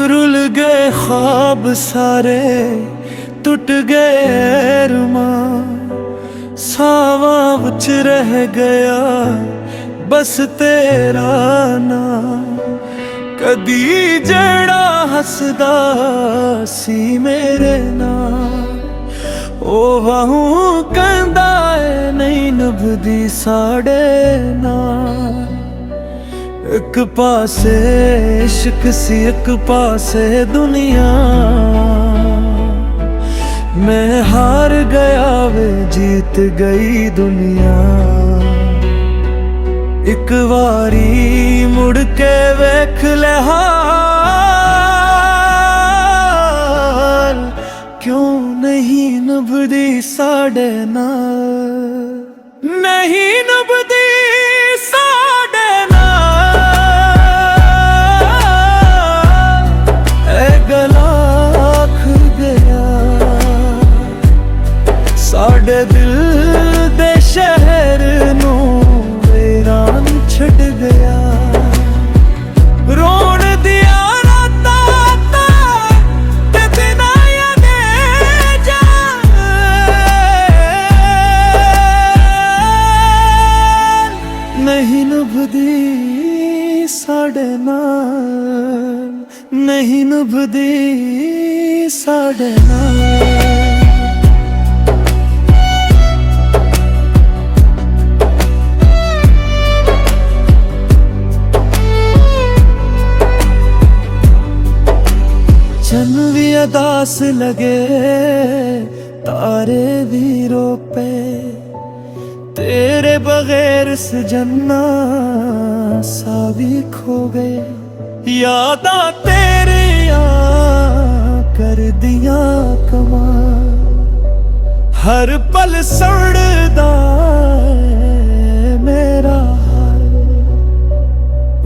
Rule गए ख्वाब सारे, टूट गए अरमां, सावा विच रह गया बस तेरा नाम। कदी जड़ा हसदा सी मेरे नाल, ओ बाहू कहंदा है नहीं नभदी साढ़े नाल। एक पासे इश्क सी एक पासे दुनिया, मैं हार गया वे जीत गई दुनिया। एक बारी मुड़ के वेख ले हाल, क्यों नहीं नभदी साढ़े नाल, नहीं नभदी साढ़े नाल। ए गला खुल गया साढ़े दिल दे शहर नू वीरान छड़ गया। रोण दिया रातां ते दिनां यादे जान, नहीं नभदी साढ़े नाल, नहीं नभदी साढ़े नाल। चन भी अदास लगे तारे भी रो पे, तेरे बगैर सजना सा भी खो गए। यादां तेरियां कर दिया कमाल, हर पल सड़दा मेरा हाल।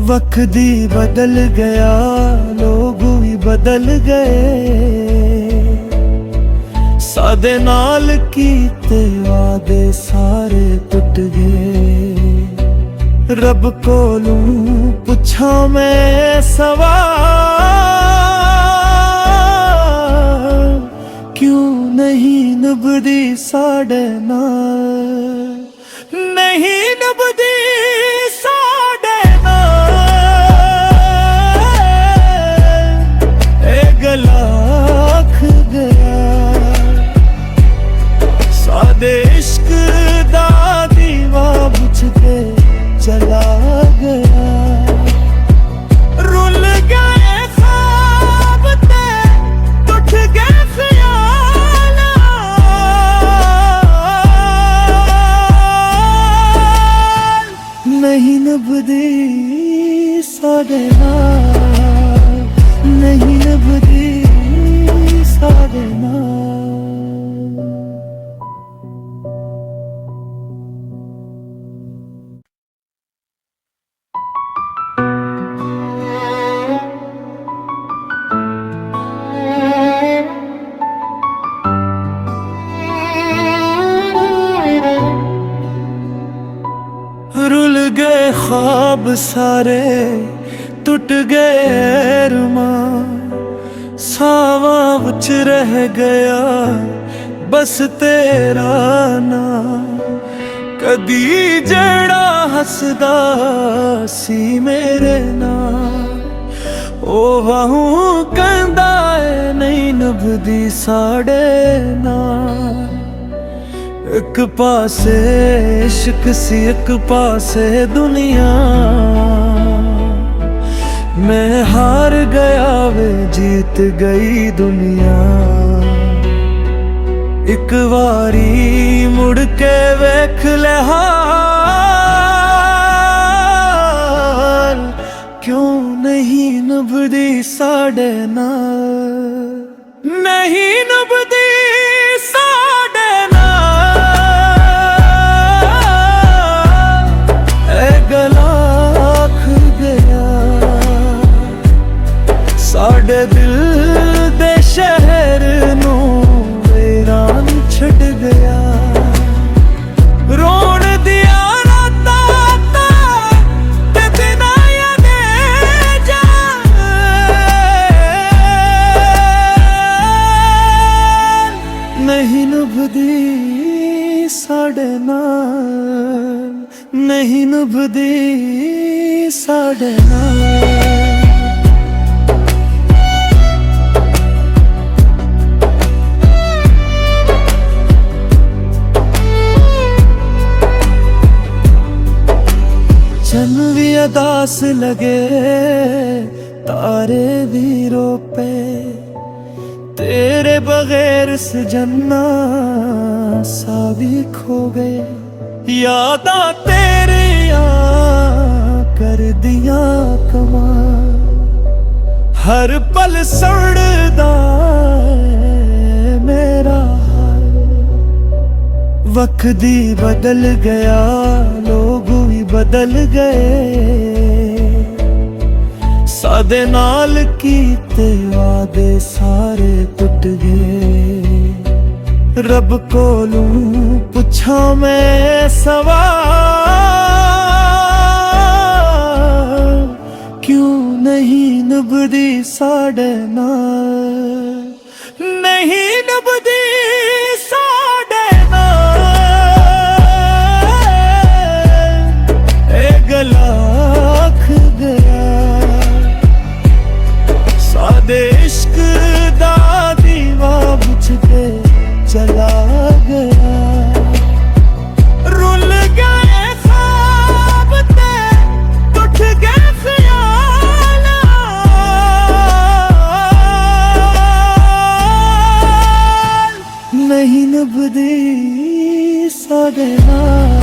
वक्त दी बदल गया लोग भी बदल गए, सादे नाल कीते वादे सारे टुट गए। रब कोलू पुछा मैं सवाल, क्यों नहीं नभदी साढ़े नाल, नहीं नभदी साढ़े नाल। ए गला खुल गया सादे इश्क दा दीवा बुझ के चला गया। रुल गए ख्वाब ते टूट गए ख्याल, नहीं नभदी साढ़े नाल, नहीं नभदी साढ़े नाल। रुल गए ख्वाब सारे, टूट गए अरमां, सावा विच रह गया बस तेरा नाम। कदी जड़ा हसदा सी मेरे नाल, ओ बाहू कहंदा है नहीं नभदी साढ़े नाल। एक पासे इश्क सी एक पासे दुनिया, मैं हार गया वे जीत गई दुनिया। एक बारी मुड़ के वेख ले हाल, क्यों नहीं नभदी साढ़े नाल, नहीं नभदी साढ़े नाल। ए गला खुल गया साढ़े दिल दे शहर नू वीरान छड़ गया। रोण दिया रातां ते दिनां यादे जान, नहीं निभदी साडे नाल। चन भी अदास लगे तारे भी रो पे, तेरे बगैर सजना सा भी खो गए। यादां तेरियां कर दिया कमाल, हर पल सड़दा है मेरा हाल। वक्त दी बदल गया लोग भी बदल गए, सादे नाल कीते वादे सारे टुट गए। रब कोलों पुछा मैं सवाल, क्यों नहीं निभदी साडे नाल, नहीं निभदी साडे नाल। ए गला आख गया सादे इश्क दा दीवा बुझ के चला गया। रुल गए ख्वाब ते टूट गए ख्याल, नहीं निभदी साडे नाल।